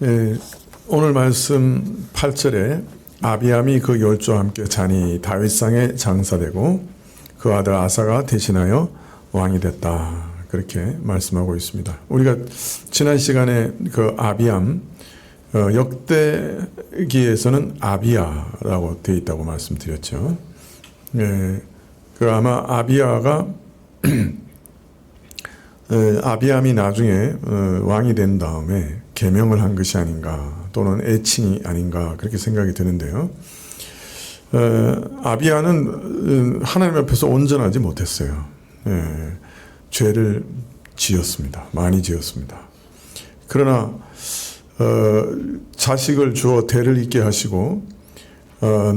예, 오늘 말씀 8절에 아비암이 그 열조와 함께 자니 다윗상에 장사되고 그 아들 아사가 대신하여 왕이 됐다. 그렇게 말씀하고 있습니다. 우리가 지난 시간에 그 아비암 역대기에서는 아비야라고 되어 있다고 말씀드렸죠. 예, 그 아마 아비야가 아비암이 나중에 왕이 된 다음에 계명을 한 것이 아닌가 또는 애칭이 아닌가 그렇게 생각이 드는데요. 아비야는 하나님 앞에서 온전하지 못했어요. 죄를 지었습니다. 많이 지었습니다. 그러나 자식을 주어 대를 잇게 하시고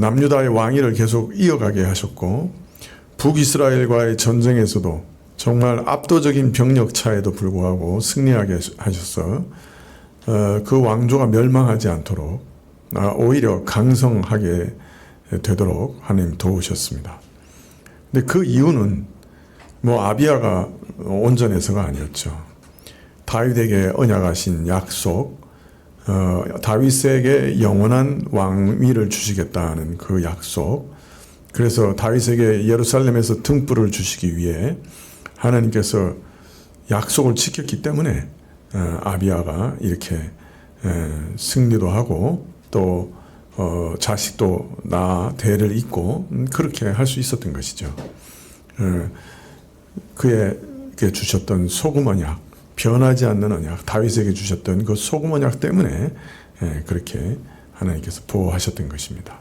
남유다의 왕위를 계속 이어가게 하셨고 북이스라엘과의 전쟁에서도 정말 압도적인 병력 차에도 불구하고 승리하게 하셔서 그 왕조가 멸망하지 않도록 오히려 강성하게 되도록 하나님 도우셨습니다. 근데 그 이유는 아비야가 온전해서가 아니었죠. 다윗에게 언약하신 약속, 다윗에게 영원한 왕위를 주시겠다는 그 약속, 그래서 다윗에게 예루살렘에서 등불을 주시기 위해 하나님께서 약속을 지켰기 때문에 아비야가 이렇게 승리도 하고 또 자식도 대를 잇고 그렇게 할 수 있었던 것이죠. 그에게 주셨던 소금 언약, 변하지 않는 언약, 다윗에게 주셨던 그 소금 언약 때문에 그렇게 하나님께서 보호하셨던 것입니다.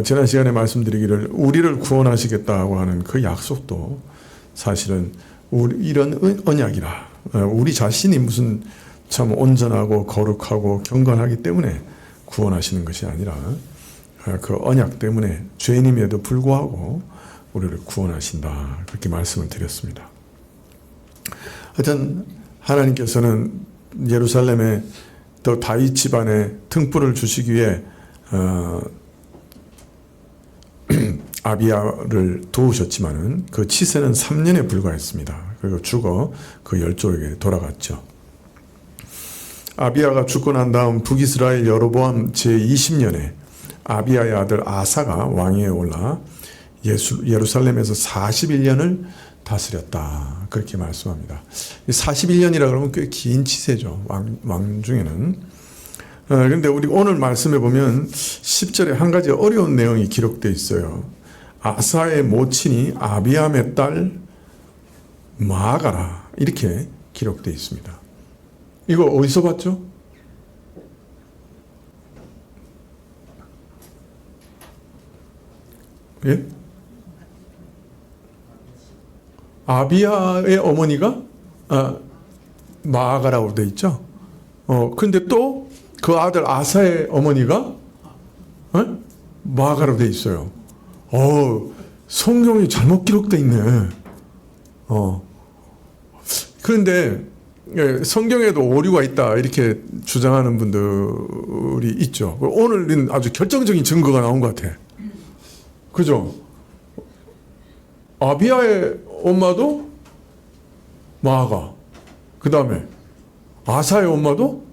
지난 시간에 말씀드리기를 우리를 구원하시겠다고 하는 그 약속도 사실은 이런 언약이라 우리 자신이 무슨 참 온전하고 거룩하고 경건하기 때문에 구원하시는 것이 아니라 그 언약 때문에 죄인임에도 불구하고 우리를 구원하신다 그렇게 말씀을 드렸습니다. 하여튼 하나님께서는 예루살렘에 또 다윗 집안에 등불을 주시기 위해 아비야를 도우셨지만은 그 치세는 3년에 불과했습니다. 그리고 죽어 그 열조에게 돌아갔죠. 아비야가 죽고 난 다음 북이스라엘 여로보암 제20년에 아비야의 아들 아사가 왕위에 올라 예루살렘에서 41년을 다스렸다. 그렇게 말씀합니다. 41년이라 그러면 꽤 긴 치세죠. 왕 중에는. 그런데 우리 오늘 말씀해 보면 10절에 한 가지 어려운 내용이 기록되어 있어요. 아사의 모친이 아비암의 딸 마아가라 이렇게 기록되어 있습니다. 이거 어디서 봤죠? 예? 아비야의 어머니가 마아가라고 되어 있죠. 근데 또 그 아들 아사의 어머니가 마아가라고 되어 있어요. 성경이 잘못 기록되어 있네. 그런데 성경에도 오류가 있다 이렇게 주장하는 분들이 있죠. 오늘은 아주 결정적인 증거가 나온 것 같아. 그죠? 아비야의 엄마도 마아가, 그 다음에 아사의 엄마도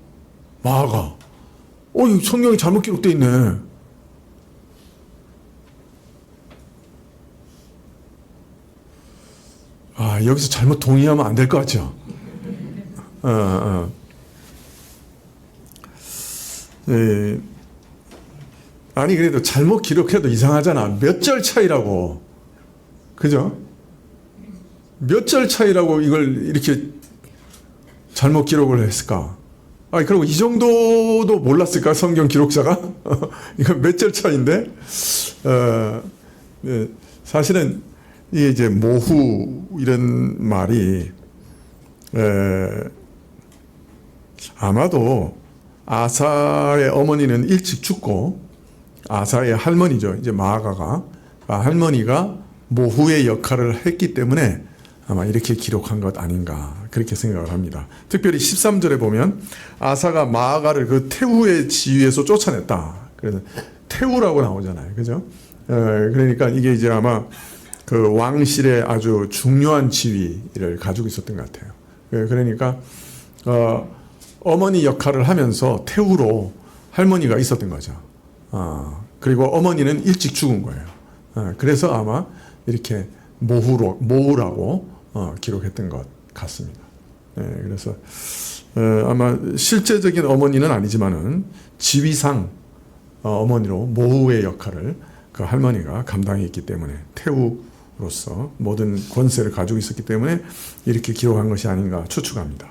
마아가. 성경이 잘못 기록되어 있네. 여기서 잘못 동의하면 안 될 것 같죠? 아니, 그래도 잘못 기록해도 이상하잖아. 몇 절 차이라고. 그죠? 몇 절 차이라고 이걸 이렇게 잘못 기록을 했을까? 그리고 이 정도도 몰랐을까? 성경 기록자가? 이건 몇 절 차이인데? 사실은 이게 이제 모후 이런 말이 아마도 아사의 어머니는 일찍 죽고 아사의 할머니죠. 이제 마아가가 할머니가 모후의 역할을 했기 때문에 아마 이렇게 기록한 것 아닌가 그렇게 생각을 합니다. 특별히 13절에 보면 아사가 마아가를 그 태후의 지위에서 쫓아냈다. 그래서 태후라고 나오잖아요. 그죠? 그러니까 이게 이제 아마 그 왕실의 아주 중요한 지위를 가지고 있었던 것 같아요. 그러니까 어머니 역할을 하면서 태우로 할머니가 있었던 거죠. 그리고 어머니는 일찍 죽은 거예요. 그래서 아마 이렇게 모후라고 기록했던 것 같습니다. 그래서 아마 실제적인 어머니는 아니지만은 지위상 어머니로 모후의 역할을 그 할머니가 감당했기 때문에 태우로서 모든 권세를 가지고 있었기 때문에 이렇게 기록한 것이 아닌가 추측합니다.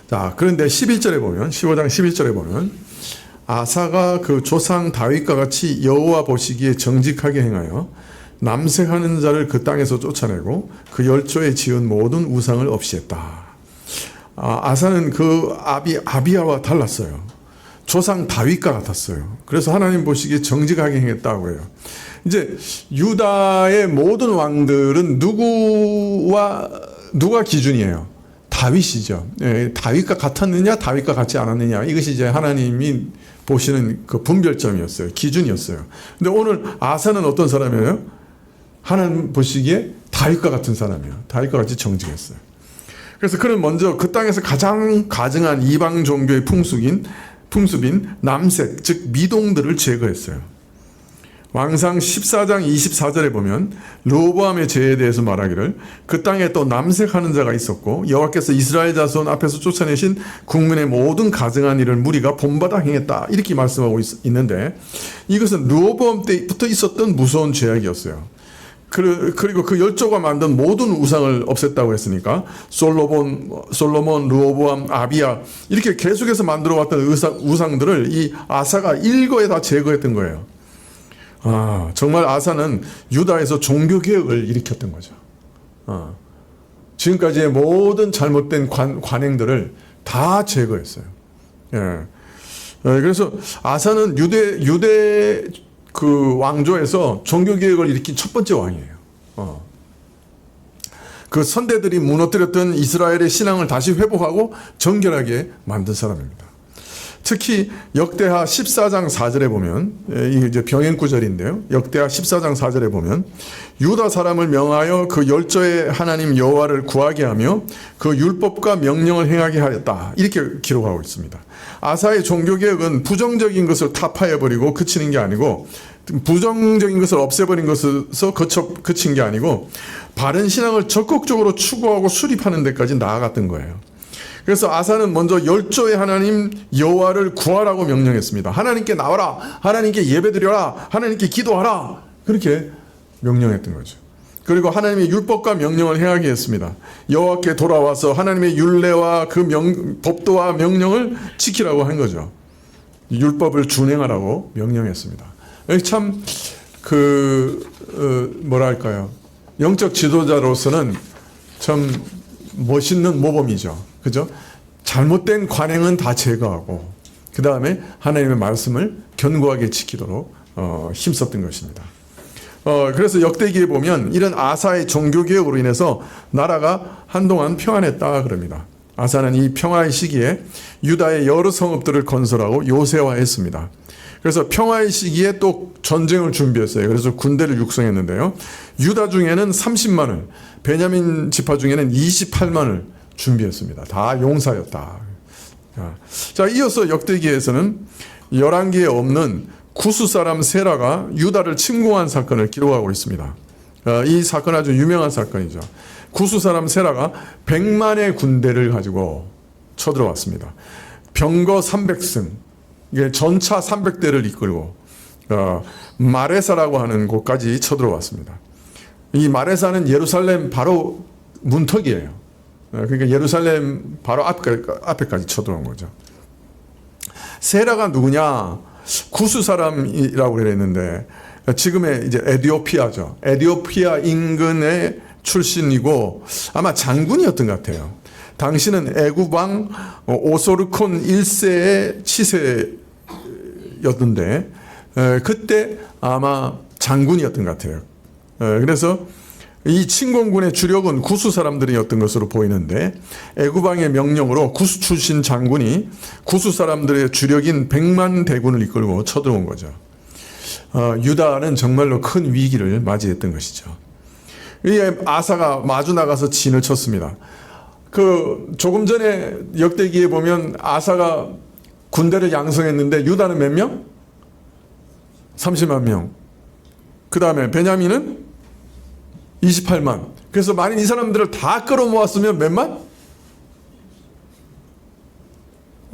자, 그런데 11절에 보면 15장 11절에 보면 아사가 그 조상 다윗과 같이 여호와 보시기에 정직하게 행하여 남색하는 자를 그 땅에서 쫓아내고 그 열조에 지은 모든 우상을 없이했다. 아사는 그 아비야와 달랐어요. 조상 다윗과 같았어요. 그래서 하나님 보시기에 정직하게 행했다고 해요. 이제 유다의 모든 왕들은 누가 기준이에요? 다윗이죠. 다윗과 같았느냐, 다윗과 같지 않았느냐. 이것이 이제 하나님이 보시는 그 분별점이었어요. 기준이었어요. 근데 오늘 아사는 어떤 사람이에요? 하나님 보시기에 다윗과 같은 사람이에요. 다윗과 같이 정직했어요. 그래서 그는 먼저 그 땅에서 가장 가증한 이방 종교의 풍습인 남색, 즉 미동들을 제거했어요. 왕상 14장 24절에 보면 르호보암의 죄에 대해서 말하기를 그 땅에 또 남색하는 자가 있었고 여호와께서 이스라엘 자손 앞에서 쫓아내신 국민의 모든 가증한 일을 무리가 본받아 행했다. 이렇게 말씀하고 있는데 이것은 르호보암 때부터 있었던 무서운 죄악이었어요. 그리고 그 열조가 만든 모든 우상을 없앴다고 했으니까 솔로몬, 르호보암, 아비야 이렇게 계속해서 만들어왔던 우상들을 이 아사가 일거에 다 제거했던 거예요. 정말 아사는 유다에서 종교개혁을 일으켰던 거죠. 지금까지의 모든 잘못된 관행들을 다 제거했어요. 그래서 아사는 유대 그 왕조에서 종교개혁을 일으킨 첫 번째 왕이에요. 그 선대들이 무너뜨렸던 이스라엘의 신앙을 다시 회복하고 정결하게 만든 사람입니다. 특히 역대하 14장 4절에 보면 이게 이제 병행구절인데요. 역대하 14장 4절에 보면 유다 사람을 명하여 그 열조의 하나님 여호와를 구하게 하며 그 율법과 명령을 행하게 하였다. 이렇게 기록하고 있습니다. 아사의 종교개혁은 부정적인 것을 타파해버리고 그치는 게 아니고 부정적인 것을 없애버린 것에서 그친 게 아니고 바른 신앙을 적극적으로 추구하고 수립하는 데까지 나아갔던 거예요. 그래서 아사는 먼저 열조의 하나님 여호와를 구하라고 명령했습니다. 하나님께 나와라, 하나님께 예배드려라, 하나님께 기도하라, 그렇게 명령했던 거죠. 그리고 하나님의 율법과 명령을 행하게 했습니다. 여호와께 돌아와서 하나님의 율례와 그 법도와 명령을 지키라고 한 거죠. 율법을 준행하라고 명령했습니다. 참 뭐랄까요, 영적 지도자로서는 참 멋있는 모범이죠. 그죠? 잘못된 관행은 다 제거하고 그 다음에 하나님의 말씀을 견고하게 지키도록 힘썼던 것입니다. 그래서 역대기에 보면 이런 아사의 종교개혁으로 인해서 나라가 한동안 평안했다 그럽니다. 아사는 이 평화의 시기에 유다의 여러 성읍들을 건설하고 요새화했습니다. 그래서 평화의 시기에 또 전쟁을 준비했어요. 그래서 군대를 육성했는데요. 유다 중에는 30만을, 베냐민 지파 중에는 28만을 준비했습니다. 다 용사였다. 자, 이어서 역대기에서는 11기에 없는 구스 사람 세라가 유다를 침공한 사건을 기록하고 있습니다. 이 사건 아주 유명한 사건이죠. 구스 사람 세라가 100만의 군대를 가지고 쳐들어왔습니다. 병거 300승, 전차 300대를 이끌고 마레사라고 하는 곳까지 쳐들어왔습니다. 이 마레사는 예루살렘 바로 문턱이에요. 그러니까 예루살렘 바로 앞에까지 쳐들어온 거죠. 세라가 누구냐? 구스 사람이라고 그랬는데 지금의 이제 에디오피아죠. 에디오피아 인근의 출신이고 아마 장군이었던 것 같아요. 당시는 애굽왕 오소르콘 1세의 치세였던데 그때 아마 장군이었던 것 같아요. 그래서 이 침공군의 주력은 구스 사람들이었던 것으로 보이는데 애굽왕의 명령으로 구스 출신 장군이 구스 사람들의 주력인 100만 대군을 이끌고 쳐들어온 거죠. 유다는 정말로 큰 위기를 맞이했던 것이죠. 이 아사가 마주 나가서 진을 쳤습니다. 그 조금 전에 역대기에 보면 아사가 군대를 양성했는데 유다는 몇 명? 30만 명. 그 다음에 베냐민은 28만. 그래서 만약 이 사람들을 다 끌어모았으면 몇만?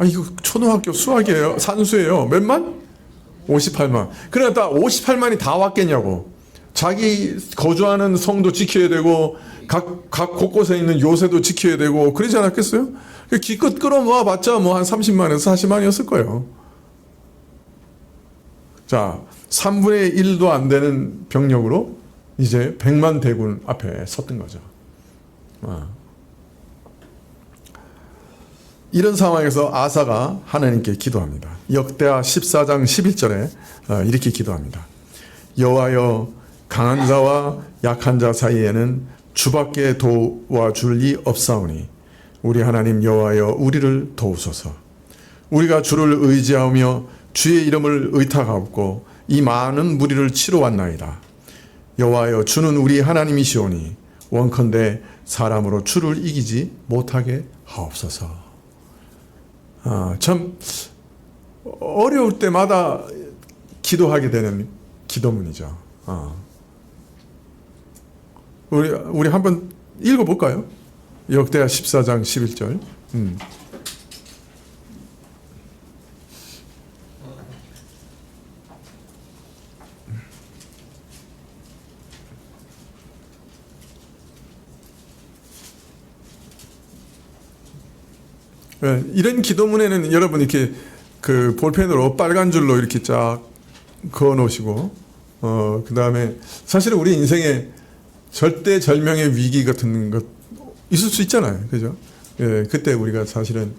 이거 초등학교 수학이에요. 산수예요. 몇만? 58만. 그러니까 58만이 다 왔겠냐고. 자기 거주하는 성도 지켜야 되고 각 곳곳에 있는 요새도 지켜야 되고 그러지 않았겠어요? 기껏 끌어모아봤자 뭐 한 30만에서 40만이었을 거예요. 자, 3분의 1도 안 되는 병력으로 이제 100만 대군 앞에 섰던 거죠. 이런 상황에서 아사가 하나님께 기도합니다. 역대하 14장 11절에 이렇게 기도합니다. 여호와여, 강한 자와 약한 자 사이에는 주밖에 도와줄 리 없사오니 우리 하나님 여호와여, 우리를 도우소서. 우리가 주를 의지하며 주의 이름을 의탁하옵고 이 많은 무리를 치러 왔나이다. 여호와여, 주는 우리 하나님이시오니 원컨대 사람으로 주를 이기지 못하게 하옵소서. 참 어려울 때마다 기도하게 되는 기도문이죠. 우리 한번 읽어볼까요? 역대하 14장 11절. 이런 기도문에는 여러분 이렇게 그 볼펜으로 빨간 줄로 이렇게 쫙 그어 놓으시고, 그 다음에 사실은 우리 인생에 절대절명의 위기 같은 것 있을 수 있잖아요. 그죠? 그때 우리가 사실은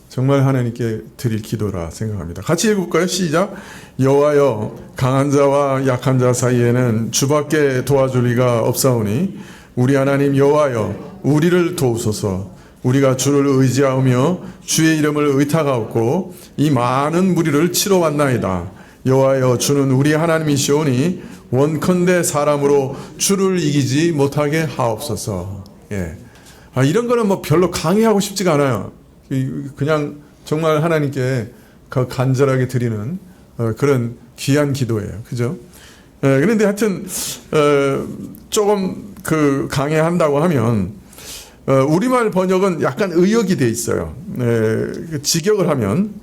정말 하나님께 드릴 기도라 생각합니다. 같이 읽어볼까요? 시작. 여호와여, 강한 자와 약한 자 사이에는 주밖에 도와줄 리가 없사오니 우리 하나님 여호와여, 우리를 도우소서. 우리가 주를 의지하며 주의 이름을 의탁하옵고 이 많은 무리를 치러 왔나이다. 여호와여, 주는 우리 하나님이시오니 원컨대 사람으로 주를 이기지 못하게 하옵소서. 이런 거는 뭐 별로 강의하고 싶지가 않아요. 그냥 정말 하나님께 간절하게 드리는 그런 귀한 기도예요. 그죠? 그런데 하여튼 조금 그 강의한다고 하면 우리말 번역은 약간 의역이 돼 있어요. 직역을 하면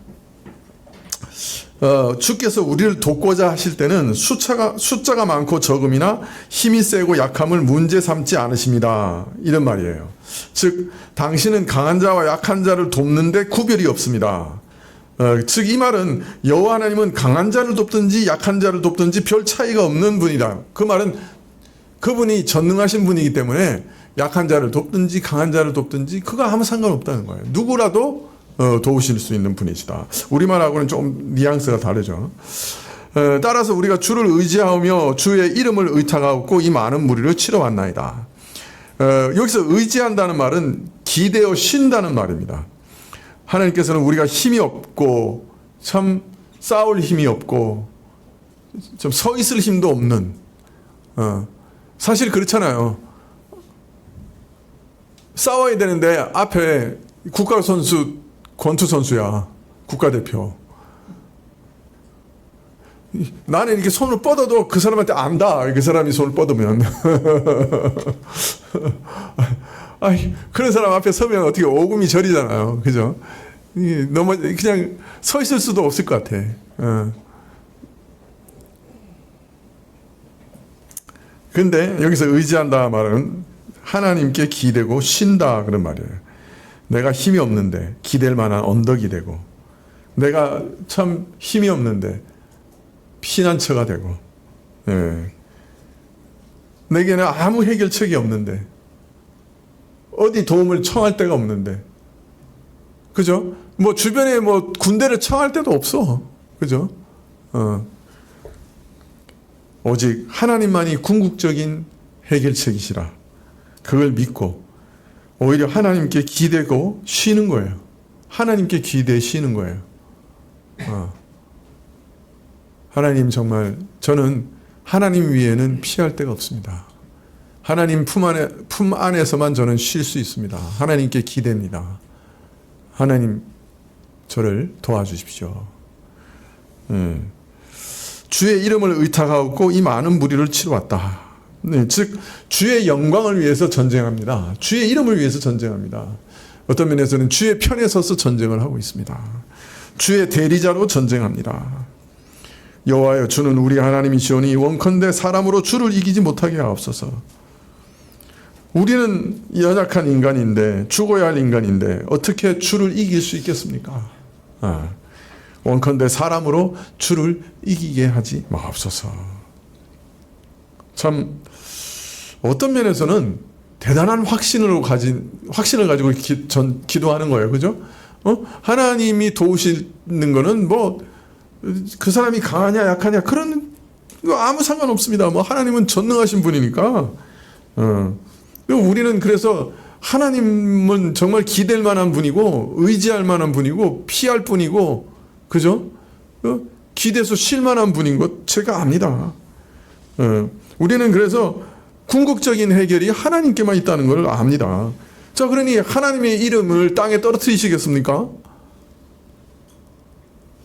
주께서 우리를 돕고자 하실 때는 숫자가 많고 적음이나 힘이 세고 약함을 문제 삼지 않으십니다. 이런 말이에요. 즉 당신은 강한 자와 약한 자를 돕는데 구별이 없습니다. 즉 이 말은 여호와 하나님은 강한 자를 돕든지 약한 자를 돕든지 별 차이가 없는 분이다. 그 말은 그분이 전능하신 분이기 때문에 약한 자를 돕든지 강한 자를 돕든지 그거 아무 상관없다는 거예요. 누구라도 도우실 수 있는 분이시다. 우리말하고는 좀 뉘앙스가 다르죠. 따라서 우리가 주를 의지하며 주의 이름을 의탁하고 이 많은 무리를 치러 왔나이다. 여기서 의지한다는 말은 기대어 쉰다는 말입니다. 하나님께서는 우리가 힘이 없고 참 싸울 힘이 없고 좀 서 있을 힘도 없는, 사실 그렇잖아요. 싸워야 되는데 앞에 국가 선수 권투 선수야. 국가대표. 나는 이렇게 손을 뻗어도 그 사람한테 안다. 그 사람이 손을 뻗으면. 그런 사람 앞에 서면 어떻게 오금이 저리잖아요. 그죠? 그냥 서 있을 수도 없을 것 같아. 근데 여기서 의지한다 말은 하나님께 기대고 쉰다 그런 말이에요. 내가 힘이 없는데 기댈 만한 언덕이 되고, 내가 참 힘이 없는데 피난처가 되고, 내게는 아무 해결책이 없는데 어디 도움을 청할 데가 없는데, 그죠? 뭐 주변에 뭐 군대를 청할 데도 없어, 그죠? 오직 하나님만이 궁극적인 해결책이시라. 그걸 믿고 오히려 하나님께 기대고 쉬는 거예요. 하나님께 기대 쉬는 거예요. 하나님, 정말 저는 하나님 위에는 피할 데가 없습니다. 하나님 품 안에서만 저는 쉴 수 있습니다. 하나님께 기대입니다. 하나님 저를 도와주십시오. 주의 이름을 의탁하고 이 많은 무리를 치러왔다. 즉 주의 영광을 위해서 전쟁합니다. 주의 이름을 위해서 전쟁합니다. 어떤 면에서는 주의 편에 서서 전쟁을 하고 있습니다. 주의 대리자로 전쟁합니다. 여호와여, 주는 우리 하나님이시오니 원컨대 사람으로 주를 이기지 못하게 하옵소서. 우리는 연약한 인간인데, 죽어야 할 인간인데 어떻게 주를 이길 수 있겠습니까? 원컨대 사람으로 주를 이기게 하지 마옵소서. 참 어떤 면에서는 대단한 확신을 가지고 기도하는 거예요. 그죠? 하나님이 도우시는 거는 그 사람이 강하냐 약하냐 그런 아무 상관없습니다. 하나님은 전능하신 분이니까. 우리는 그래서 하나님은 정말 기댈 만한 분이고 의지할 만한 분이고 피할 분이고, 그죠? 기대서 쉴 만한 분인 것 제가 압니다. 우리는 그래서 궁극적인 해결이 하나님께만 있다는 걸 압니다. 자, 그러니 하나님의 이름을 땅에 떨어뜨리시겠습니까?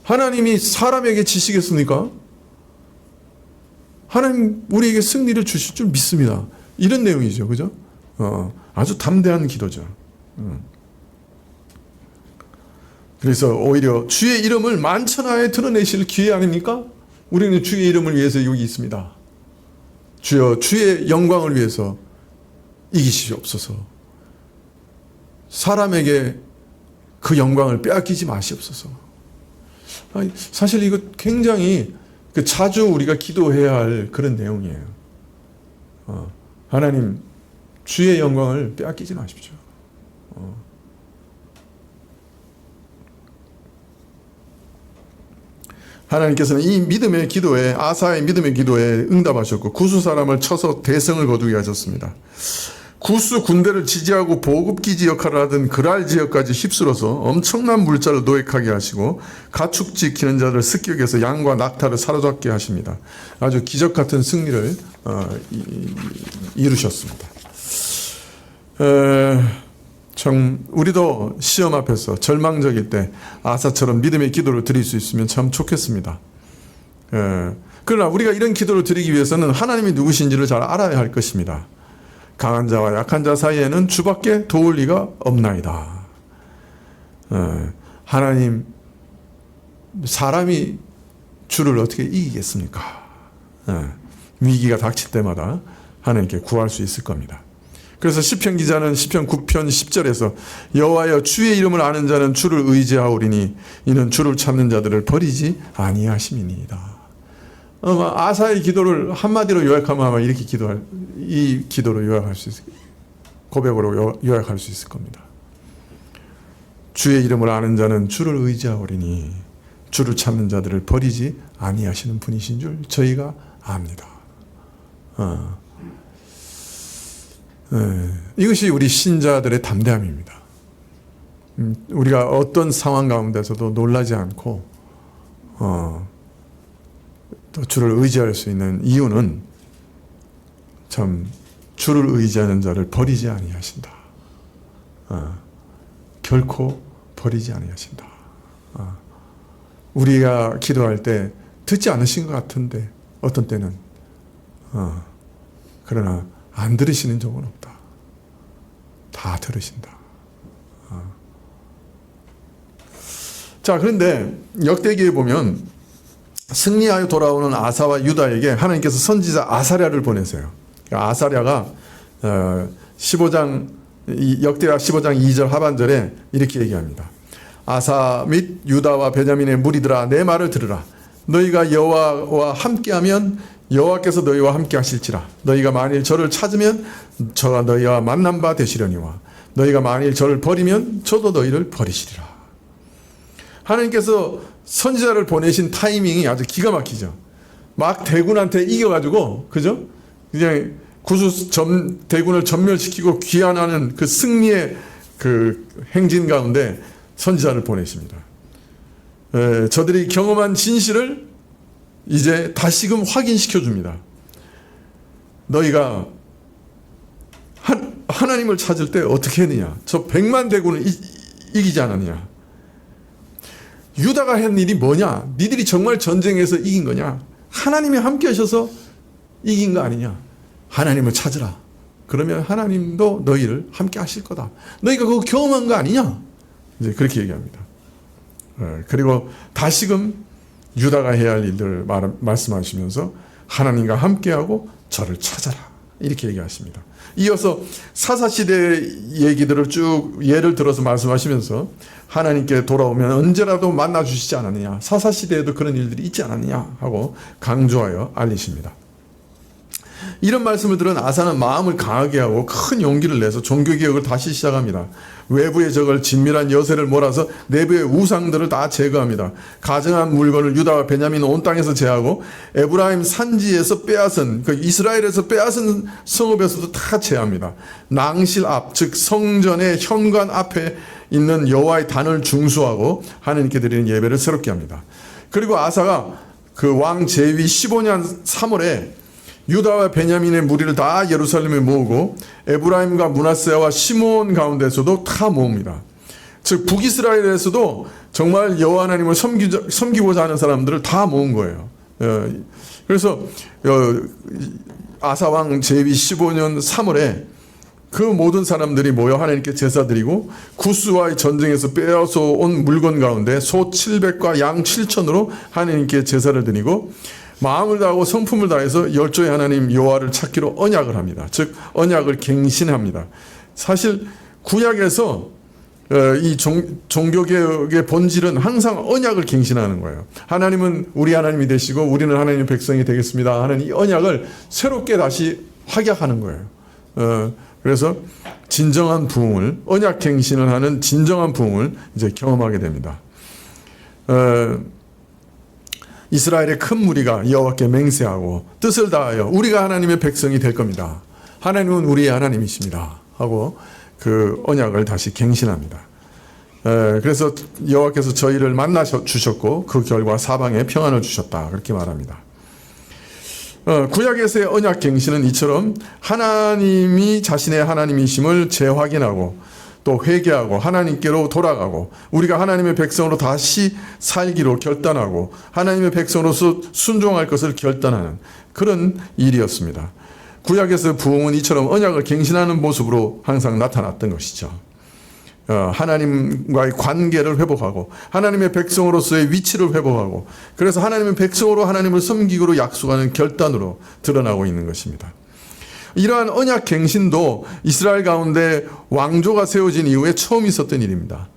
하나님이 사람에게 지시겠습니까? 하나님 우리에게 승리를 주실 줄 믿습니다. 이런 내용이죠. 그죠? 아주 담대한 기도죠. 그래서 오히려 주의 이름을 만천하에 드러내실 기회 아닙니까? 우리는 주의 이름을 위해서 여기 있습니다. 주여, 주의 영광을 위해서 이기시옵소서. 사람에게 그 영광을 빼앗기지 마시옵소서. 사실 이거 굉장히 자주 우리가 기도해야 할 그런 내용이에요. 하나님, 주의 영광을 빼앗기지 마십시오. 하나님께서는 이 믿음의 기도에, 아사의 믿음의 기도에 응답하셨고 구스 사람을 쳐서 대성을 거두게 하셨습니다. 구스 군대를 지지하고 보급기지 역할을 하던 그랄 지역까지 휩쓸어서 엄청난 물자를 노획하게 하시고 가축 지키는 자를 습격해서 양과 낙타를 사로잡게 하십니다. 아주 기적 같은 승리를 이루셨습니다. 참 우리도 시험 앞에서 절망적일 때 아사처럼 믿음의 기도를 드릴 수 있으면 참 좋겠습니다. 그러나 우리가 이런 기도를 드리기 위해서는 하나님이 누구신지를 잘 알아야 할 것입니다. 강한 자와 약한 자 사이에는 주밖에 도울 리가 없나이다. 하나님, 사람이 주를 어떻게 이기겠습니까? 위기가 닥칠 때마다 하나님께 구할 수 있을 겁니다. 그래서 시편 기자는 시편 9편 10절에서 여호와여, 주의 이름을 아는 자는 주를 의지하오리니 이는 주를 찾는 자들을 버리지 아니하심이니이다. 아사의 기도를 한마디로 요약하면 아마 이렇게 이 기도로 요약할 수 있을, 고백으로 요약할 수 있을 겁니다. 주의 이름을 아는 자는 주를 의지하오리니 주를 찾는 자들을 버리지 아니하시는 분이신 줄 저희가 압니다. 이것이 우리 신자들의 담대함입니다. 우리가 어떤 상황 가운데서도 놀라지 않고 또 주를 의지할 수 있는 이유는 참 주를 의지하는 자를 버리지 아니하신다. 결코 버리지 아니하신다. 우리가 기도할 때 듣지 않으신 것 같은데 어떤 때는 그러나 안 들으시는 적은 없다. 다 들으신다. 자, 그런데 역대기에 보면 승리하여 돌아오는 아사와 유다에게 하나님께서 선지자 아사랴를 보내세요. 아사랴가 15장 역대하 15장 2절 하반절에 이렇게 얘기합니다. 아사 및 유다와 베냐민의 무리들아, 내 말을 들으라. 너희가 여호와와 함께하면 여호와께서 너희와 함께 하실지라. 너희가 만일 저를 찾으면 저가 너희와 만난 바 되시려니와 너희가 만일 저를 버리면 저도 너희를 버리시리라. 하나님께서 선지자를 보내신 타이밍이 아주 기가 막히죠. 막 대군한테 이겨가지고, 그죠? 그냥 대군을 전멸시키고 귀환하는 그 승리의 그 행진 가운데 선지자를 보내십니다. 저들이 경험한 진실을 이제 다시금 확인시켜 줍니다. 너희가 하나님을 찾을 때 어떻게 했느냐? 저 100만 대군을 이기지 않았느냐? 유다가 한 일이 뭐냐? 니들이 정말 전쟁에서 이긴 거냐? 하나님이 함께 하셔서 이긴 거 아니냐? 하나님을 찾으라. 그러면 하나님도 너희를 함께 하실 거다. 너희가 그거 경험한 거 아니냐? 이제 그렇게 얘기합니다. 그리고 다시금 유다가 해야 할 일들을 말씀하시면서 하나님과 함께하고 저를 찾아라. 이렇게 얘기하십니다. 이어서 사사시대 얘기들을 쭉 예를 들어서 말씀하시면서 하나님께 돌아오면 언제라도 만나주시지 않았느냐. 사사시대에도 그런 일들이 있지 않았느냐 하고 강조하여 알리십니다. 이런 말씀을 들은 아사는 마음을 강하게 하고 큰 용기를 내서 종교개혁을 다시 시작합니다. 외부의 적을 진밀한 여세를 몰아서 내부의 우상들을 다 제거합니다. 가증한 물건을 유다와 베냐민 온 땅에서 제하고 에브라임 산지에서 빼앗은 그 이스라엘에서 빼앗은 성읍에서도 다 제합니다. 낭실 앞, 즉 성전의 현관 앞에 있는 여호와의 단을 중수하고 하나님께 드리는 예배를 새롭게 합니다. 그리고 아사가 그 왕 제위 15년 3월에 유다와 베냐민의 무리를 다 예루살렘에 모으고 에브라임과 므낫세와 시몬 가운데서도 다 모읍니다. 즉 북이스라엘에서도 정말 여호와 하나님을 섬기고자 하는 사람들을 다 모은 거예요. 그래서 아사 왕 제위 15년 3월에 그 모든 사람들이 모여 하나님께 제사 드리고 구스와의 전쟁에서 빼앗아 온 물건 가운데 소 700과 양 7천으로 하나님께 제사를 드리고 마음을 다하고 성품을 다해서 열조의 하나님 여호와를 찾기로 언약을 합니다. 즉 언약을 갱신합니다. 사실 구약에서 이 종교개혁의 본질은 항상 언약을 갱신하는 거예요. 하나님은 우리 하나님이 되시고 우리는 하나님의 백성이 되겠습니다 하는 이 언약을 새롭게 다시 확약하는 거예요. 그래서 진정한 부흥을, 언약 갱신을 하는 진정한 부흥을 이제 경험하게 됩니다. 이스라엘의 큰 무리가 여호와께 맹세하고 뜻을 다하여 우리가 하나님의 백성이 될 겁니다. 하나님은 우리의 하나님이십니다 하고 그 언약을 다시 갱신합니다. 그래서 여호와께서 저희를 만나 주셨고 그 결과 사방에 평안을 주셨다 그렇게 말합니다. 구약에서의 언약 갱신은 이처럼 하나님이 자신의 하나님이심을 재확인하고 또 회개하고 하나님께로 돌아가고 우리가 하나님의 백성으로 다시 살기로 결단하고 하나님의 백성으로서 순종할 것을 결단하는 그런 일이었습니다. 구약에서 부흥은 이처럼 언약을 갱신하는 모습으로 항상 나타났던 것이죠. 하나님과의 관계를 회복하고 하나님의 백성으로서의 위치를 회복하고 그래서 하나님의 백성으로 하나님을 섬기기로 약속하는 결단으로 드러나고 있는 것입니다. 이러한 언약 갱신도 이스라엘 가운데 왕조가 세워진 이후에 처음 있었던 일입니다.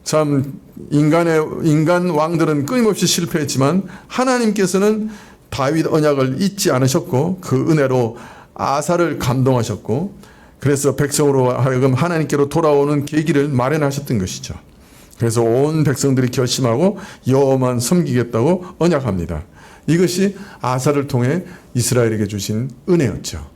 참 인간 왕들은 끊임없이 실패했지만 하나님께서는 다윗 언약을 잊지 않으셨고 그 은혜로 아사를 감동하셨고 그래서 백성으로 하여금 하나님께로 돌아오는 계기를 마련하셨던 것이죠. 그래서 온 백성들이 결심하고 여호와만 섬기겠다고 언약합니다. 이것이 아사를 통해 이스라엘에게 주신 은혜였죠.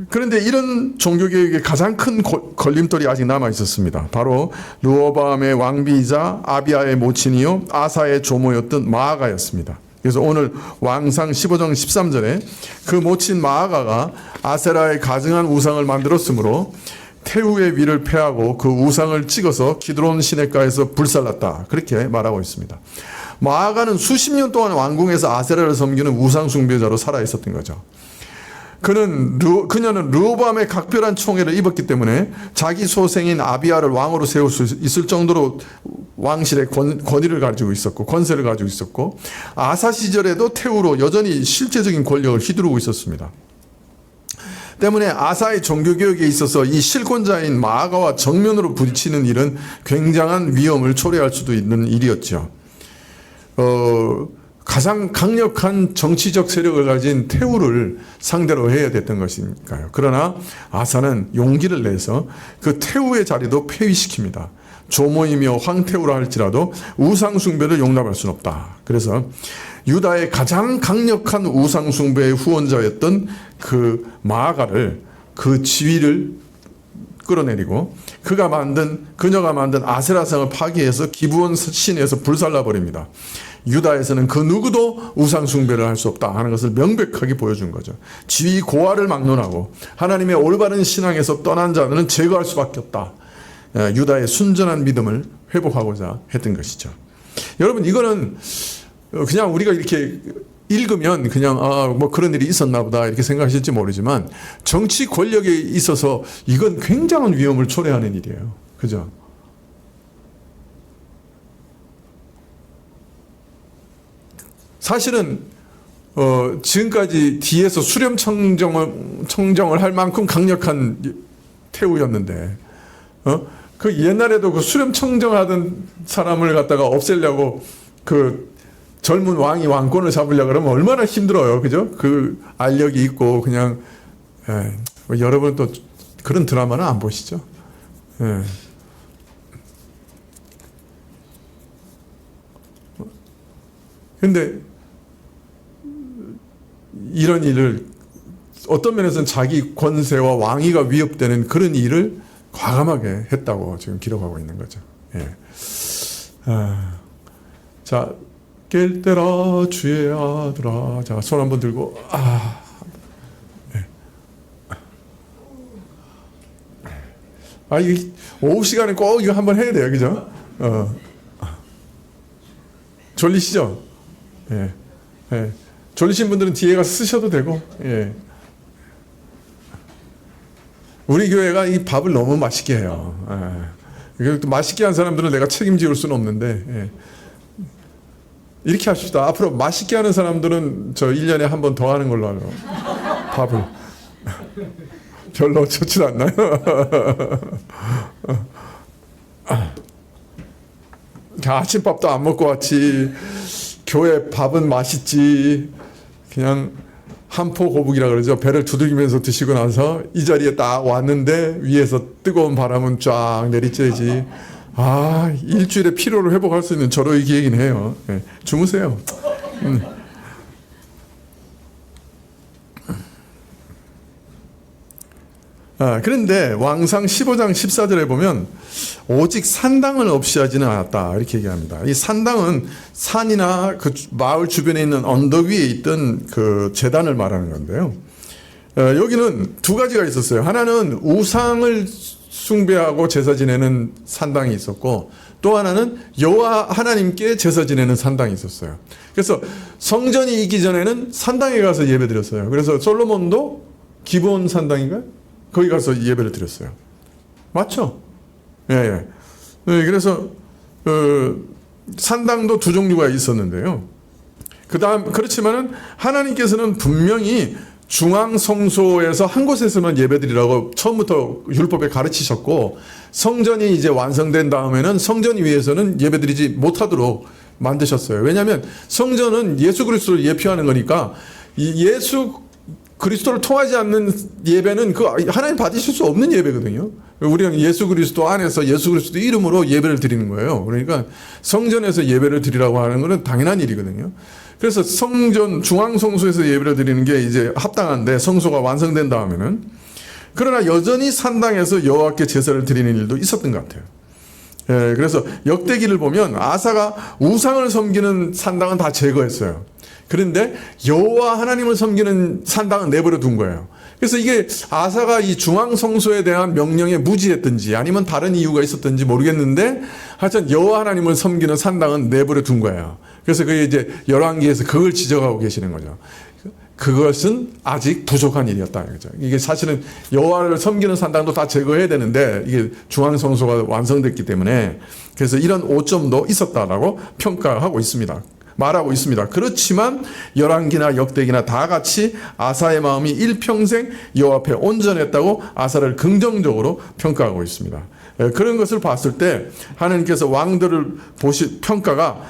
그런데 이런 종교개혁의 가장 큰 걸림돌이 아직 남아 있었습니다. 바로 르호보암의 왕비이자 아비야의 모친이요 아사의 조모였던 마아가였습니다. 그래서 오늘 왕상 15장 13절에 그 모친 마아가가 아세라의 가증한 우상을 만들었으므로 태우의 위를 패하고 그 우상을 찍어서 기드론 시냇가에서 불살랐다 그렇게 말하고 있습니다. 마아가는 수십 년 동안 왕궁에서 아세라를 섬기는 우상 숭배자로 살아 있었던 거죠. 그녀는 르호보암의 각별한 총애를 입었기 때문에 자기 소생인 아비야를 왕으로 세울 수 있을 정도로 왕실의 권위를 가지고 있었고 권세를 가지고 있었고 아사 시절에도 태우로 여전히 실제적인 권력을 휘두르고 있었습니다. 때문에 아사의 종교개혁에 있어서 이 실권자인 마아가와 정면으로 부딪히는 일은 굉장한 위험을 초래할 수도 있는 일이었죠. 가장 강력한 정치적 세력을 가진 태우를 상대로 해야 됐던 것이니까요. 그러나 아사는 용기를 내서 그 태우의 자리도 폐위시킵니다. 조모이며 황태우라 할지라도 우상숭배를 용납할 수는 없다. 그래서 유다의 가장 강력한 우상숭배의 후원자였던 그 마아가를 그 지위를 끌어내리고 그녀가 만든 아세라상을 파괴해서 기브온 시내에서 불살라 버립니다. 유다에서는 그 누구도 우상 숭배를 할 수 없다 하는 것을 명백하게 보여준 거죠. 지위 고하를 막론하고 하나님의 올바른 신앙에서 떠난 자들은 제거할 수밖에 없다. 유다의 순전한 믿음을 회복하고자 했던 것이죠. 여러분, 이거는 그냥 우리가 이렇게 읽으면 그냥 뭐 그런 일이 있었나 보다 이렇게 생각하실지 모르지만 정치 권력에 있어서 이건 굉장한 위험을 초래하는 일이에요. 그죠? 사실은 지금까지 뒤에서 수렴 청정을 할 만큼 강력한 태우였는데 그 옛날에도 그 수렴 청정하던 사람을 갖다가 없애려고 그 젊은 왕이 왕권을 잡으려고 그러면 얼마나 힘들어요. 그죠? 그 알력이 있고 그냥 여러분 또 그런 드라마는 안 보시죠? 근데 이런 일을 어떤 면에서는 자기 권세와 왕위가 위협되는 그런 일을 과감하게 했다고 지금 기록하고 있는 거죠. 자, 깰 때라 주의 아들아. 자, 손 한번 들고 이 오후 시간에 꼭 이거 한번 해야 돼요. 그죠? 졸리시죠? 졸리신 분들은 뒤에 가서 쓰셔도 되고, 우리 교회가 이 밥을 너무 맛있게 해요. 맛있게 한 사람들은 내가 책임지을 수는 없는데, 이렇게 합시다. 앞으로 맛있게 하는 사람들은 저 1년에 한 번 더 하는 걸로 하죠. 밥을. 별로 좋지 않나요? 아침밥도 안 먹고 왔지. 교회 밥은 맛있지. 그냥 한포 고북이라 그러죠. 배를 두들기면서 드시고 나서 이 자리에 딱 왔는데 위에서 뜨거운 바람은 쫙 내리쬐지. 일주일에 피로를 회복할 수 있는 절호의 기회이긴 해요. 주무세요. 그런데 왕상 15장 14절에 보면 오직 산당을 없이 하지는 않았다 이렇게 얘기합니다. 이 산당은 산이나 그 마을 주변에 있는 언덕 위에 있던 그 제단을 말하는 건데요. 여기는 두 가지가 있었어요. 하나는 우상을 숭배하고 제사 지내는 산당이 있었고, 또 하나는 여호와 하나님께 제사 지내는 산당이 있었어요. 그래서 성전이 있기 전에는 산당에 가서 예배드렸어요. 그래서 솔로몬도 기브온 산당인가요? 거기 가서 예배를 드렸어요. 맞죠? 그래서 산당도 두 종류가 있었는데요. 그렇지만은 하나님께서는 분명히 중앙 성소에서 한 곳에서만 예배드리라고 처음부터 율법에 가르치셨고, 성전이 이제 완성된 다음에는 성전 위에서는 예배드리지 못하도록 만드셨어요. 왜냐하면 성전은 예수 그리스도를 예표하는 거니까 예수 그리스도를 통하지 않는 예배는 그 하나님 받으실 수 없는 예배거든요. 우리는 예수 그리스도 안에서 예수 그리스도 이름으로 예배를 드리는 거예요. 그러니까 성전에서 예배를 드리라고 하는 것은 당연한 일이거든요. 그래서 성전 중앙성소에서 예배를 드리는 게 이제 합당한데, 성소가 완성된 다음에는. 그러나 여전히 산당에서 여호와께 제사를 드리는 일도 있었던 것 같아요. 그래서 역대기를 보면 아사가 우상을 섬기는 산당은 다 제거했어요. 그런데 여호와 하나님을 섬기는 산당은 내버려 둔 거예요. 그래서 이게 아사가 이 중앙성소에 대한 명령에 무지했든지 아니면 다른 이유가 있었든지 모르겠는데, 하여튼 여호와 하나님을 섬기는 산당은 내버려 둔 거예요. 그래서 그게 이제 열왕기에서 그걸 지적하고 계시는 거죠. 그것은 아직 부족한 일이었다. 그죠? 이게 사실은 여호와를 섬기는 산당도 다 제거해야 되는데 이게 중앙성소가 완성됐기 때문에, 그래서 이런 오점도 있었다라고 평가하고 있습니다. 말하고 있습니다. 그렇지만 열왕기나 역대기나 다 같이 아사의 마음이 일평생 여호와 앞에 온전했다고 아사를 긍정적으로 평가하고 있습니다. 그런 것을 봤을 때 하나님께서 왕들을 평가가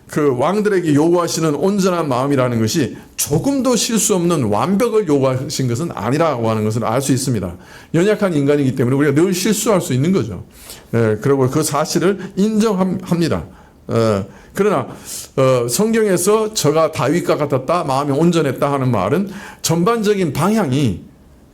그 왕들에게 요구하시는 온전한 마음이라는 것이 조금도 실수 없는 완벽을 요구하신 것은 아니라고 하는 것을 알 수 있습니다. 연약한 인간이기 때문에 우리가 늘 실수할 수 있는 거죠. 그리고 그 사실을 인정합니다. 그러나 성경에서 저가 다윗과 같았다, 마음이 온전했다 하는 말은 전반적인 방향이,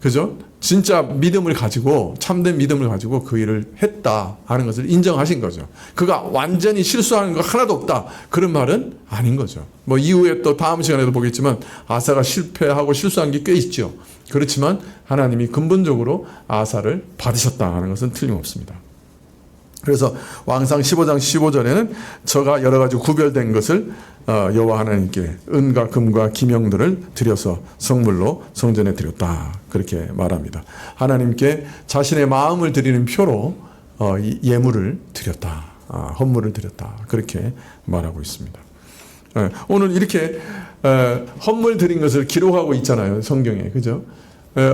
그죠? 진짜 믿음을 가지고 참된 믿음을 가지고 그 일을 했다 하는 것을 인정하신 거죠. 그가 완전히 실수하는 거 하나도 없다 그런 말은 아닌 거죠. 뭐 이후에 또 다음 시간에도 보겠지만 아사가 실패하고 실수한 게 꽤 있죠. 그렇지만 하나님이 근본적으로 아사를 받으셨다 하는 것은 틀림없습니다. 그래서 왕상 15장 15절에는 저가 여러 가지 구별된 것을 여호와 하나님께 은과 금과 기명들을 드려서 성물로 성전에 드렸다 그렇게 말합니다. 하나님께 자신의 마음을 드리는 표로 예물을 드렸다, 헌물을 드렸다 그렇게 말하고 있습니다. 오늘 이렇게 헌물 드린 것을 기록하고 있잖아요, 성경에. 그죠?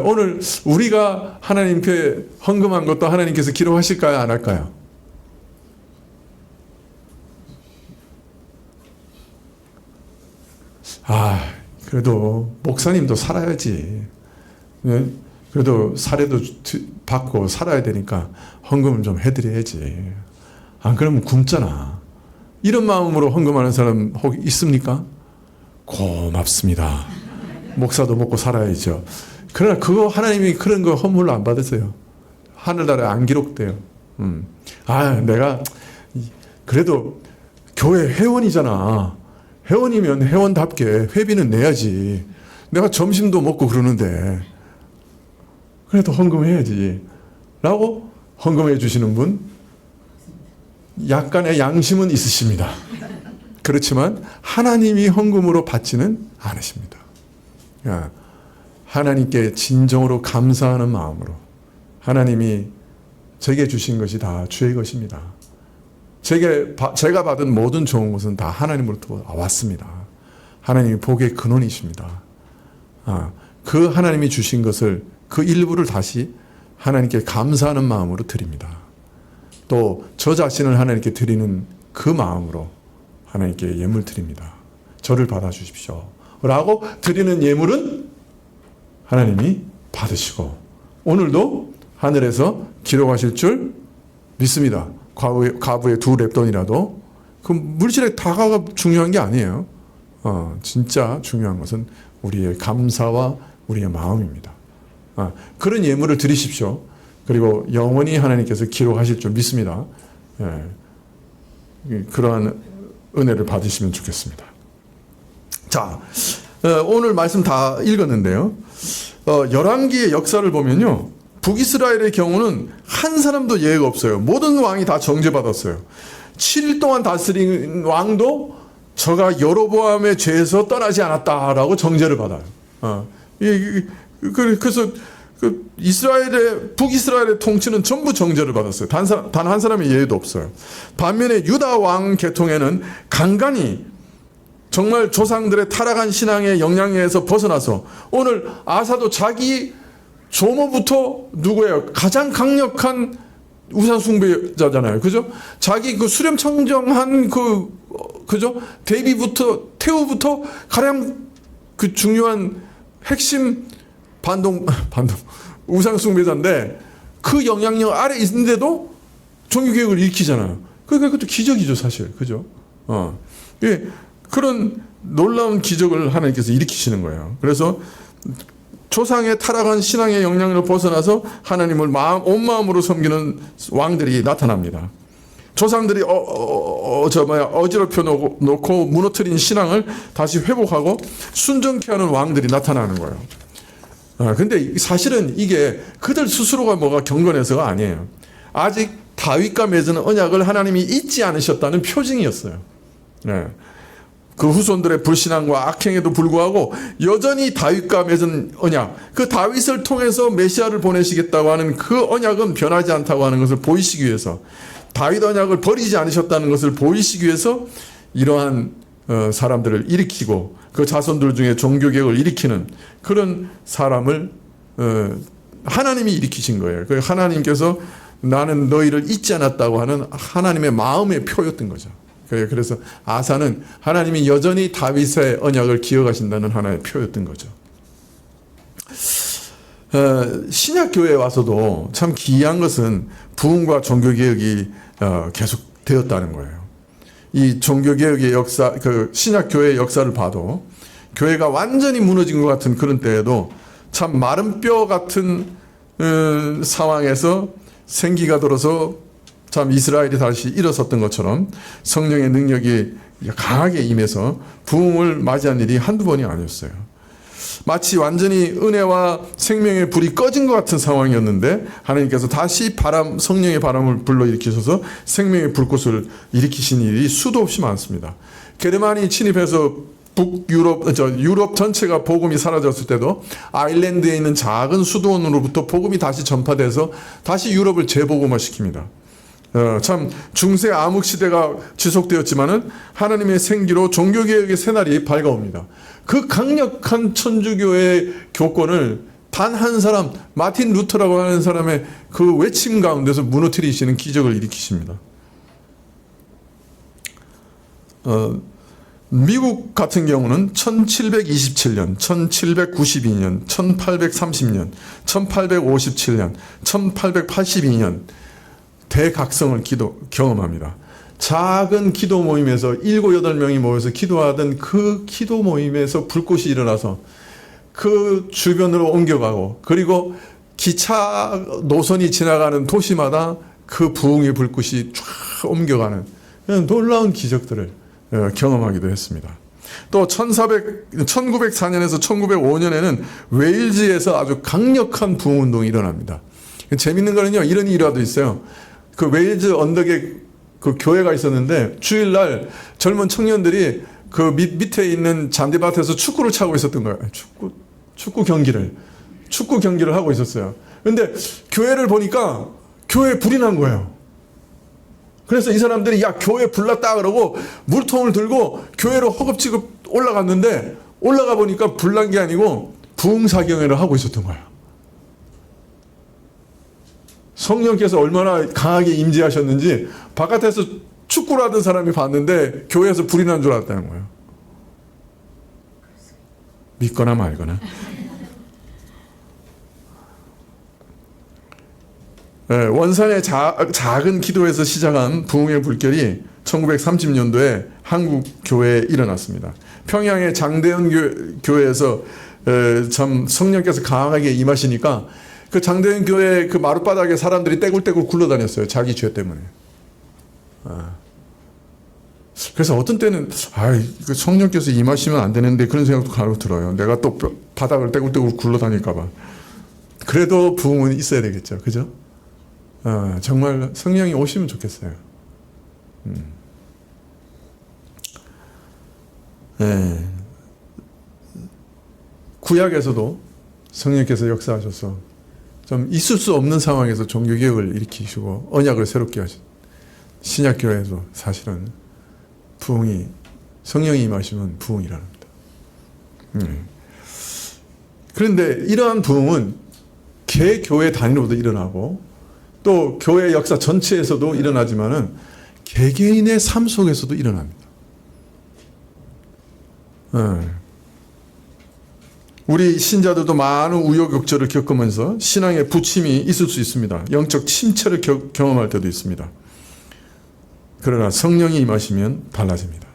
오늘 우리가 하나님께 헌금한 것도 하나님께서 기록하실까요, 안 할까요? 그래도 목사님도 살아야지. 네? 그래도 사례도 받고 살아야 되니까 헌금을 좀 해드려야지. 안 그러면 굶잖아. 이런 마음으로 헌금하는 사람 혹 있습니까? 고맙습니다. 목사도 먹고 살아야죠. 그러나 그거 하나님이 그런 거 헌물로 안 받으세요. 하늘나라에 안 기록돼요. 내가 그래도 교회 회원이잖아. 회원이면 회원답게 회비는 내야지. 내가 점심도 먹고 그러는데 그래도 헌금해야지 라고 헌금해 주시는 분 약간의 양심은 있으십니다. 그렇지만 하나님이 헌금으로 받지는 않으십니다. 하나님께 진정으로 감사하는 마음으로 하나님이 제게 주신 것이 다 주의 것입니다. 제가 받은 모든 좋은 것은 다 하나님으로부터 왔습니다. 하나님이 복의 근원이십니다. 그 하나님이 주신 것을 그 일부를 다시 하나님께 감사하는 마음으로 드립니다. 또 저 자신을 하나님께 드리는 그 마음으로 하나님께 예물 드립니다. 저를 받아주십시오 라고 드리는 예물은 하나님이 받으시고 오늘도 하늘에서 기록하실 줄 믿습니다. 과부의 2렙돈이라도 그 물질의 다가가 중요한 게 아니에요. 진짜 중요한 것은 우리의 감사와 우리의 마음입니다. 그런 예물을 드리십시오. 그리고 영원히 하나님께서 기록하실 줄 믿습니다. 그러한 은혜를 받으시면 좋겠습니다. 자, 오늘 말씀 다 읽었는데요. 열왕기의 역사를 보면요. 북이스라엘의 경우는 한 사람도 예외가 없어요. 모든 왕이 다 정죄받았어요. 7일 동안 다스린 왕도 저가 여로보암의 죄에서 떠나지 않았다라고 정죄를 받아요. 그래서 북이스라엘의 통치는 전부 정죄를 받았어요. 단 한 사람의 예외도 없어요. 반면에 유다 왕 계통에는 간간히 정말 조상들의 타락한 신앙의 영향에서 벗어나서 오늘 아사도 자기 조모부터 누구예요? 가장 강력한 우상 숭배자잖아요. 그죠? 자기 그 수렴청정한 그죠? 태후부터 가장 그 중요한 핵심 반동 우상 숭배자인데 그 영향력 아래 있는데도 종교개혁을 일으키잖아요. 그러니까 그것도 기적이죠, 사실. 그죠? 그런 놀라운 기적을 하나님께서 일으키시는 거예요. 그래서 조상의 타락한 신앙의 영향을 벗어나서 하나님을 온 마음으로 섬기는 왕들이 나타납니다. 조상들이 어지럽혀 놓고 무너뜨린 신앙을 다시 회복하고 순정케 하는 왕들이 나타나는 거예요. 근데 사실은 이게 그들 스스로가 뭐가 경건해서가 아니에요. 아직 다윗과 맺은 언약을 하나님이 잊지 않으셨다는 표징이었어요. 그 후손들의 불신앙과 악행에도 불구하고 여전히 다윗과 맺은 언약, 그 다윗을 통해서 메시아를 보내시겠다고 하는 그 언약은 변하지 않다고 하는 것을 보이시기 위해서, 다윗 언약을 버리지 않으셨다는 것을 보이시기 위해서 이러한 사람들을 일으키고 그 자손들 중에 종교개혁을 일으키는 그런 사람을 하나님이 일으키신 거예요. 그 하나님께서 나는 너희를 잊지 않았다고 하는 하나님의 마음의 표였던 거죠. 그래서 아사는 하나님이 여전히 다윗의 언약을 기억하신다는 하나의 표였던 거죠. 신약교회에 와서도 참 기이한 것은 부흥과 종교개혁이 계속 되었다는 거예요. 이 종교개혁의 역사, 그 신약교회의 역사를 봐도 교회가 완전히 무너진 것 같은 그런 때에도 참 마른 뼈 같은 상황에서 생기가 들어서 참 이스라엘이 다시 일어섰던 것처럼 성령의 능력이 강하게 임해서 부흥을 맞이한 일이 한두 번이 아니었어요. 마치 완전히 은혜와 생명의 불이 꺼진 것 같은 상황이었는데 하나님께서 다시 성령의 바람을 불러일으키셔서 생명의 불꽃을 일으키신 일이 수도 없이 많습니다. 게르만이 침입해서 유럽 전체가 복음이 사라졌을 때도 아일랜드에 있는 작은 수도원으로부터 복음이 다시 전파돼서 다시 유럽을 재복음화시킵니다. 참 중세 암흑 시대가 지속되었지만은 하나님의 생기로 종교개혁의 새날이 밝아옵니다. 그 강력한 천주교의 교권을 단 한 사람, 마틴 루터라고 하는 사람의 그 외침 가운데서 무너뜨리시는 기적을 일으키십니다. 미국 같은 경우는 1727년, 1792년, 1830년, 1857년, 1882년 대각성을 경험합니다. 작은 기도 모임에서 7, 8명이 모여서 기도하던 그 기도 모임에서 불꽃이 일어나서 그 주변으로 옮겨가고, 그리고 기차 노선이 지나가는 도시마다 그 부흥의 불꽃이 쫙 옮겨가는 놀라운 기적들을 경험하기도 했습니다. 또 1904년에서 1905년에는 웨일즈에서 아주 강력한 부흥운동이 일어납니다. 재밌는 거는요, 이런 일화도 있어요. 그 웨일즈 언덕에 그 교회가 있었는데 주일날 젊은 청년들이 그 밑에 있는 잔디밭에서 축구를 차고 있었던 거예요. 축구 경기를 하고 있었어요. 근데 교회를 보니까 교회에 불이 난 거예요. 그래서 이 사람들이 야, 교회 불났다 그러고 물통을 들고 교회로 허겁지겁 올라갔는데, 올라가 보니까 불난 게 아니고 부흥사경회를 하고 있었던 거예요. 성령께서 얼마나 강하게 임재하셨는지 바깥에서 축구를 하던 사람이 봤는데 교회에서 불이 난 줄 알았다는 거예요. 믿거나 말거나. 네, 원산의 작은 기도에서 시작한 부흥의 불결이 1930년도에 한국 교회에 일어났습니다. 평양의 장대현 교회에서 참 성령께서 강하게 임하시니까 그 장대현 교회 그 마룻바닥에 사람들이 떼굴떼굴 굴러다녔어요. 자기 죄 때문에. 그래서 어떤 때는 성령께서 임하시면 안 되는데 그런 생각도 간혹 들어요. 내가 또 바닥을 떼굴떼굴 굴러다닐까 봐. 그래도 부흥은 있어야 되겠죠. 그죠? 정말 성령이 오시면 좋겠어요. 네. 구약에서도 성령께서 역사하셔서 좀 있을 수 없는 상황에서 종교개혁을 일으키시고 언약을 새롭게 하신, 신약교회에서 사실은 부흥이, 성령이 임하시면 부흥이 일어납니다. 그런데 이러한 부흥은 개교회 단위로도 일어나고 또 교회 역사 전체에서도 일어나지만은 개개인의 삶 속에서도 일어납니다. 우리 신자들도 많은 우여곡절을 겪으면서 신앙의 부침이 있을 수 있습니다. 영적 침체를 경험할 때도 있습니다. 그러나 성령이 임하시면 달라집니다.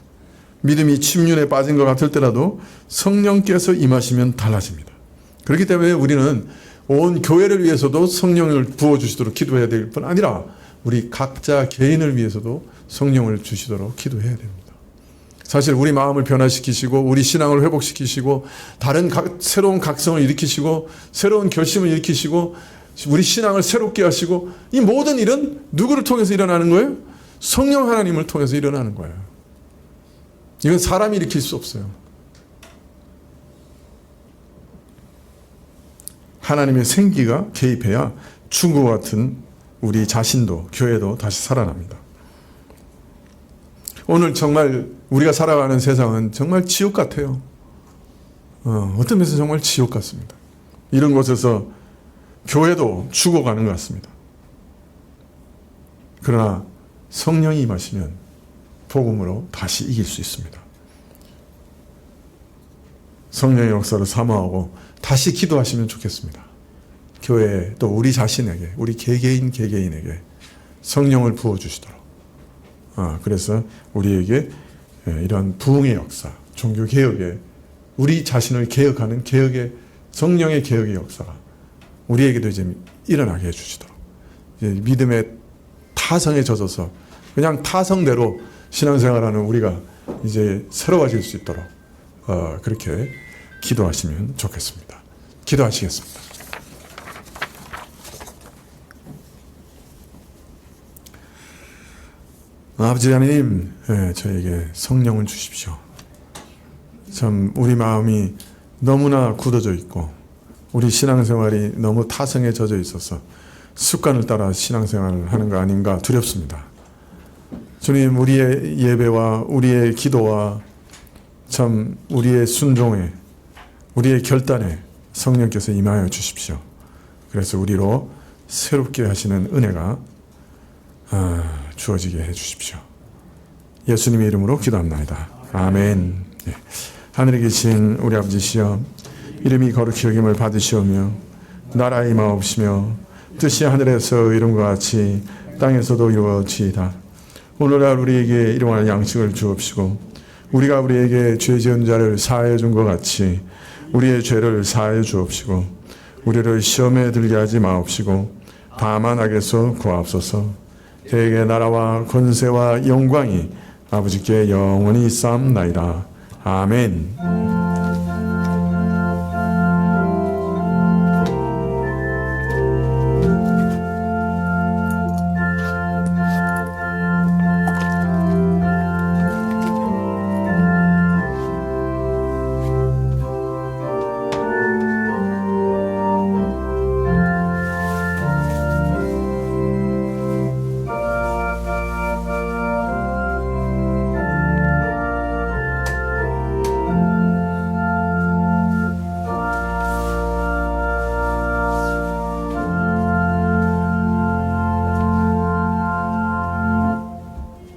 믿음이 침륜에 빠진 것 같을 때라도 성령께서 임하시면 달라집니다. 그렇기 때문에 우리는 온 교회를 위해서도 성령을 부어주시도록 기도해야 될 뿐 아니라 우리 각자 개인을 위해서도 성령을 주시도록 기도해야 됩니다. 사실 우리 마음을 변화시키시고 우리 신앙을 회복시키시고 다른 새로운 각성을 일으키시고 새로운 결심을 일으키시고 우리 신앙을 새롭게 하시고, 이 모든 일은 누구를 통해서 일어나는 거예요? 성령 하나님을 통해서 일어나는 거예요. 이건 사람이 일으킬 수 없어요. 하나님의 생기가 개입해야 충고 같은 우리 자신도 교회도 다시 살아납니다. 오늘 정말 우리가 살아가는 세상은 정말 지옥 같아요. 어떤 면에서 정말 지옥 같습니다. 이런 곳에서 교회도 죽어가는 것 같습니다. 그러나 성령이 임하시면 복음으로 다시 이길 수 있습니다. 성령의 역사를 사모하고 다시 기도하시면 좋겠습니다. 교회에 또 우리 자신에게, 우리 개개인에게 성령을 부어주시도록. 그래서 우리에게 이러한 부흥의 역사, 종교개혁의, 우리 자신을 개혁하는 개혁의, 성령의 개혁의 역사가 우리에게도 이제 일어나게 해주시도록, 이제 믿음의 타성에 젖어서 그냥 타성대로 신앙생활하는 우리가 이제 새로워질 수 있도록 그렇게 기도하시면 좋겠습니다. 기도하시겠습니다. 아버지 하나님, 저에게 성령을 주십시오. 참 우리 마음이 너무나 굳어져 있고 우리 신앙생활이 너무 타성에 젖어 있어서 습관을 따라 신앙생활을 하는 거 아닌가 두렵습니다. 주님, 우리의 예배와 우리의 기도와 참 우리의 순종에, 우리의 결단에 성령께서 임하여 주십시오. 그래서 우리로 새롭게 하시는 은혜가 주어지게 해 주십시오. 예수님의 이름으로 기도합나이다. 아멘. 예. 하늘에 계신 우리 아버지시여, 이름이 거룩히 여김을 받으시오며 나라가 임하옵시며 뜻이 하늘에서 이룬 것 같이 땅에서도 이루어지이다. 오늘날 우리에게 일용할 양식을 주옵시고 우리가 우리에게 죄 지은 자를 사하여 준 것 같이 우리의 죄를 사하여 주옵시고 우리를 시험에 들게 하지 마옵시고 다만 악에서 구하옵소서. 대개 나라와 권세와 영광이 아버지께 영원히 있사옵나이다. 아멘.